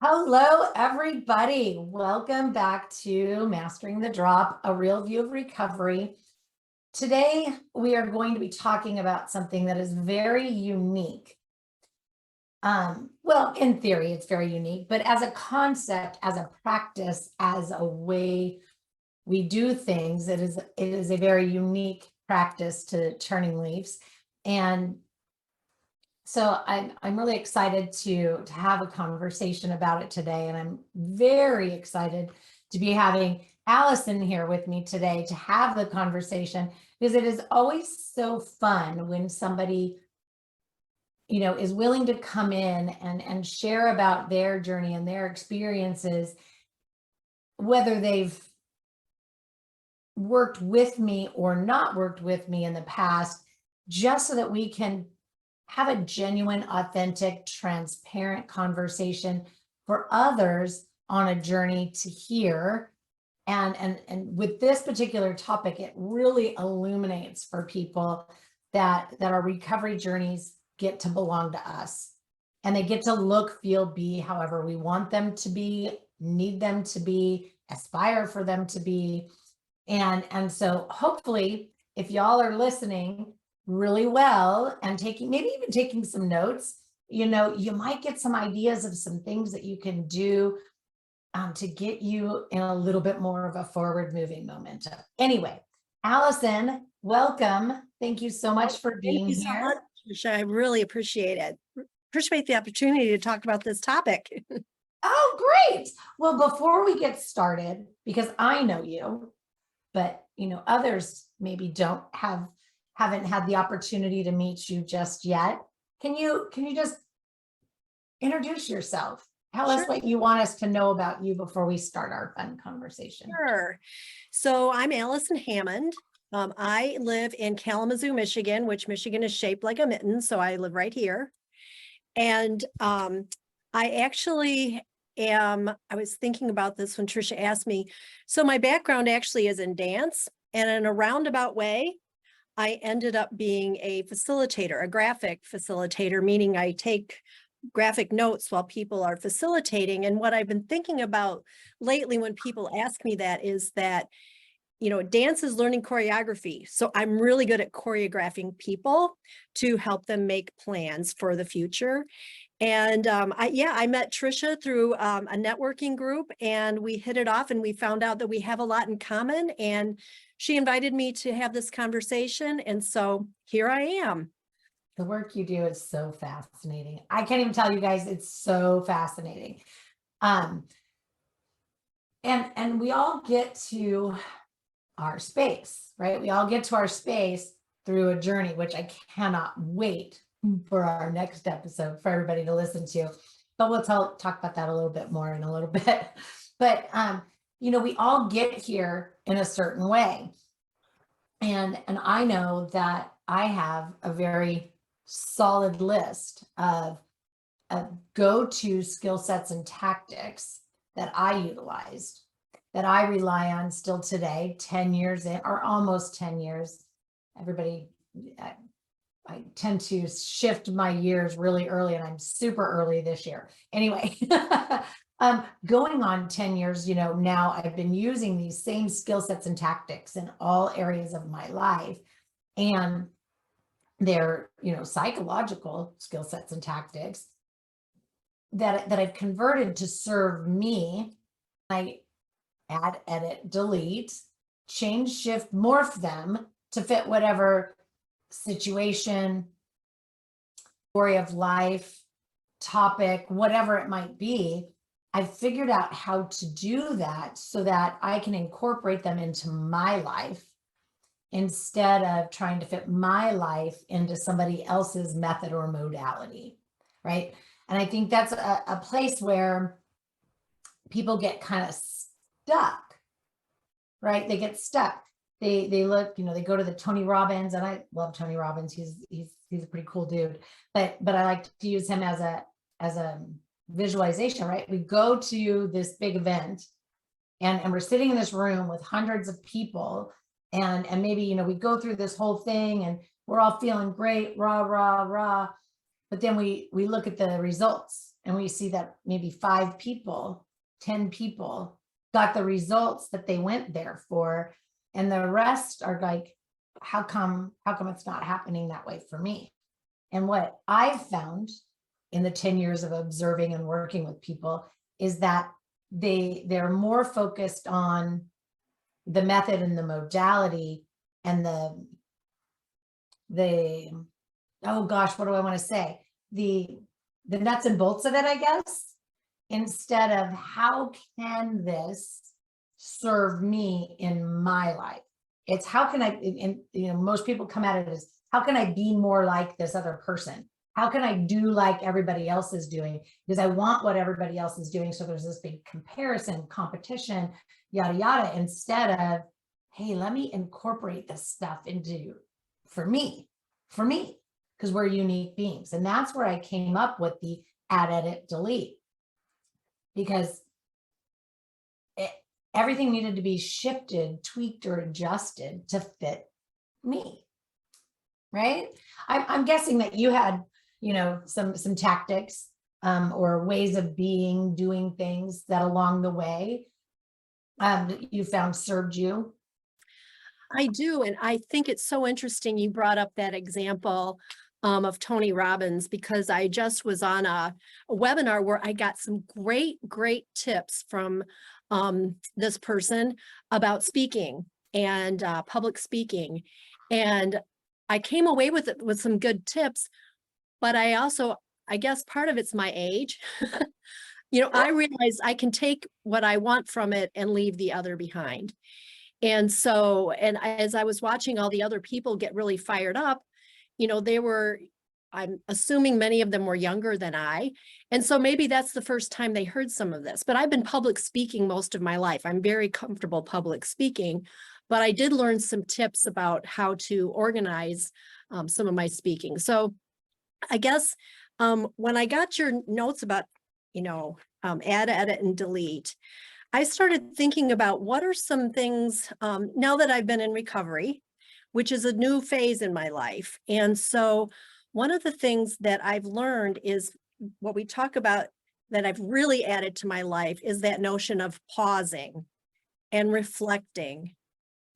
Hello, everybody. Welcome back to Mastering the Drop, a real view of recovery. Today, we are going to be talking about something that is very unique. Well, in theory, it's very unique, but as a concept, as a practice, as a way we do things, it is a very unique practice to turning leaves. And so I'm really excited to have a conversation about it today, and I'm very excited to be having Allison here with me today to have the conversation, because it is always so fun when somebody is willing to come in and share about their journey and their experiences, whether they've worked with me or not worked with me in the past, just so that we can have a genuine, authentic, transparent conversation for others on a journey to hear. And with this particular topic, it really illuminates for people that our recovery journeys get to belong to us, and they get to look, feel, be however we want them to be, need them to be, aspire for them to be. And so hopefully, if y'all are listening really well and maybe even taking some notes, you might get some ideas of some things that you can do to get you in a little bit more of a forward moving momentum. Anyway, Allison, welcome. Thank you so much for being Thank you so here. much, Tricia. I really appreciate it. Appreciate the opportunity to talk about this topic. Oh, great. Well, before we get started, because I know you, but others maybe haven't had the opportunity to meet you just yet. Can you just introduce yourself? Tell us Sure. what you want us to know about you before we start our fun conversation. Sure. So I'm Allison Hammond. I live in Kalamazoo, Michigan, which Michigan is shaped like a mitten, so I live right here. And I actually I was thinking about this when Tricia asked me. So my background actually is in dance, and in a roundabout way, I ended up being a facilitator, a graphic facilitator, meaning I take graphic notes while people are facilitating. And what I've been thinking about lately when people ask me that is that, dance is learning choreography. So I'm really good at choreographing people to help them make plans for the future. And I met Tricia through a networking group, and we hit it off, and we found out that we have a lot in common, and she invited me to have this conversation. And so here I am. The work you do is so fascinating. I can't even tell you guys, it's so fascinating. And we all get to our space, right? We all get to our space through a journey, which I cannot wait for our next episode for everybody to listen to. But we'll talk about that a little bit more in a little bit. But we all get here in a certain way. And I know that I have a very solid list of go-to skill sets and tactics that I utilized, that I rely on still today, 10 years in, or almost 10 years. Everybody, I tend to shift my years really early, and I'm super early this year. Anyway, going on 10 years, now I've been using these same skill sets and tactics in all areas of my life. And they're, psychological skill sets and tactics that I've converted to serve me. I add, edit, delete, change, shift, morph them to fit whatever situation, story of life, topic, whatever it might be. I've figured out how to do that so that I can incorporate them into my life instead of trying to fit my life into somebody else's method or modality, right? And I think that's a place where people get kind of stuck, right? They get stuck. They look, they go to the Tony Robbins, and I love Tony Robbins. He's a pretty cool dude, but I like to use him as a visualization, right? We go to this big event, and we're sitting in this room with hundreds of people, and maybe we go through this whole thing, and we're all feeling great, rah rah rah, but then we look at the results, and we see that maybe 5 people, 10 people got the results that they went there for, and the rest are like, how come it's not happening that way for me? And what I've found in the 10 years of observing and working with people is that they're more focused on the method and the modality and the oh gosh, what do I want to say? The nuts and bolts of it, I guess, instead of how can this serve me in my life? It's how can I, and most people come at it as, how can I be more like this other person? How can I do like everybody else is doing? Because I want what everybody else is doing. So there's this big comparison, competition, yada, yada, instead of, hey, let me incorporate this stuff into for me, because we're unique beings. And that's where I came up with the add, edit, delete, because everything needed to be shifted, tweaked, or adjusted to fit me. Right? I'm guessing that you had, some tactics or ways of being, doing things that along the way you found served you. I do. And I think it's so interesting you brought up that example of Tony Robbins, because I just was on a webinar where I got some great tips from this person about speaking and public speaking. And I came away with some good tips, but I guess part of it's my age. I realized I can take what I want from it and leave the other behind. And so, as I was watching all the other people get really fired up, I'm assuming many of them were younger than I. And so maybe that's the first time they heard some of this, but I've been public speaking most of my life. I'm very comfortable public speaking, but I did learn some tips about how to organize some of my speaking. So I guess when I got your notes about, add, edit, and delete, I started thinking about what are some things now that I've been in recovery, which is a new phase in my life. And so one of the things that I've learned is what we talk about that I've really added to my life is that notion of pausing and reflecting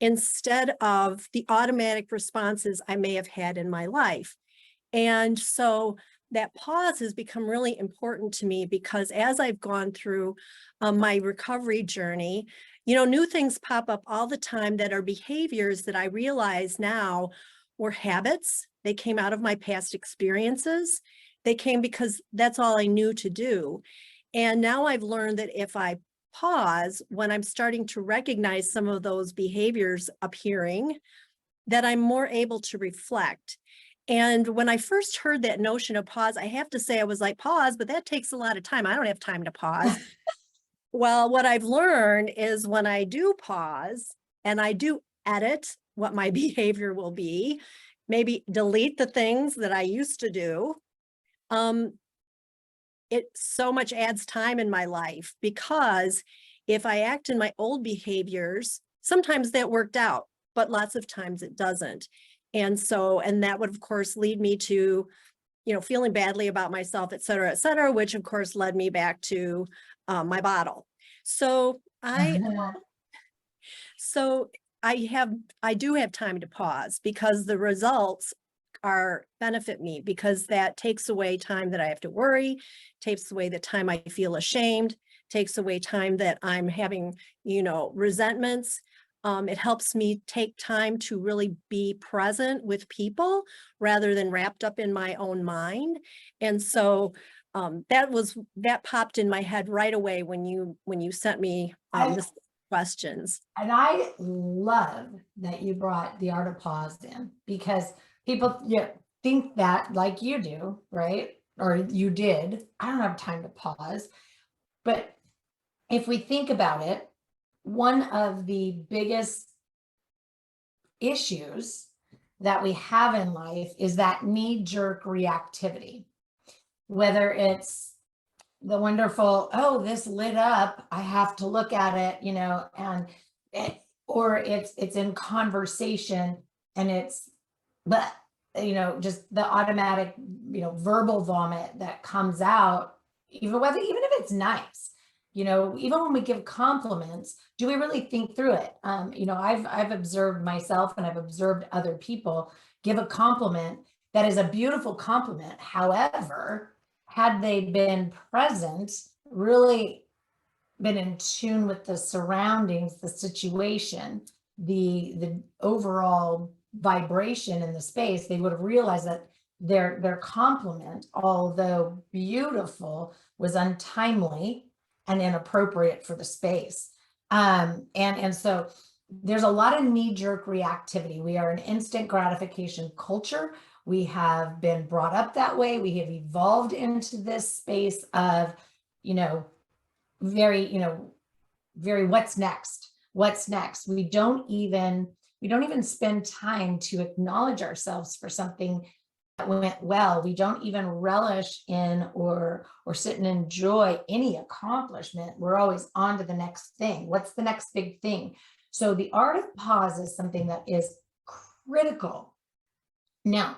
instead of the automatic responses I may have had in my life. And so that pause has become really important to me, because as I've gone through my recovery journey, new things pop up all the time that are behaviors that I realize now were habits. They came out of my past experiences. They came because that's all I knew to do. And now I've learned that if I pause when I'm starting to recognize some of those behaviors appearing, that I'm more able to reflect. And when I first heard that notion of pause, I have to say, I was like, pause, but that takes a lot of time. I don't have time to pause. Well, what I've learned is when I do pause and I do edit what my behavior will be, maybe delete the things that I used to do, it so much adds time in my life, because if I act in my old behaviors, sometimes that worked out, but lots of times it doesn't. And that would, of course, lead me to, feeling badly about myself, et cetera, which of course led me back to my bottle. So I do have time to pause, because the results benefit me, because that takes away time that I have to worry, takes away the time I feel ashamed, takes away time that I'm having, resentments. It helps me take time to really be present with people rather than wrapped up in my own mind. And so that popped in my head right away when you sent me this questions. And I love that you brought the art of pause in, because people think that like you do, right? Or you did. I don't have time to pause. But if we think about it, one of the biggest issues that we have in life is that knee-jerk reactivity. Whether it's the wonderful, oh, this lit up, I have to look at it, or it's in conversation and it's, just the automatic, verbal vomit that comes out even if it's nice, even when we give compliments, do we really think through it? I've observed myself and I've observed other people give a compliment that is a beautiful compliment. However, had they been present, really been in tune with the surroundings, the situation, the overall vibration in the space, they would have realized that their compliment, although beautiful, was untimely and inappropriate for the space. And so there's a lot of knee-jerk reactivity. We are an instant gratification culture. We have been brought up that way. We have evolved into this space of, very what's next? What's next? We don't even spend time to acknowledge ourselves for something that went well. We don't even relish in or sit and enjoy any accomplishment. We're always on to the next thing. What's the next big thing? So the art of pause is something that is critical. Now,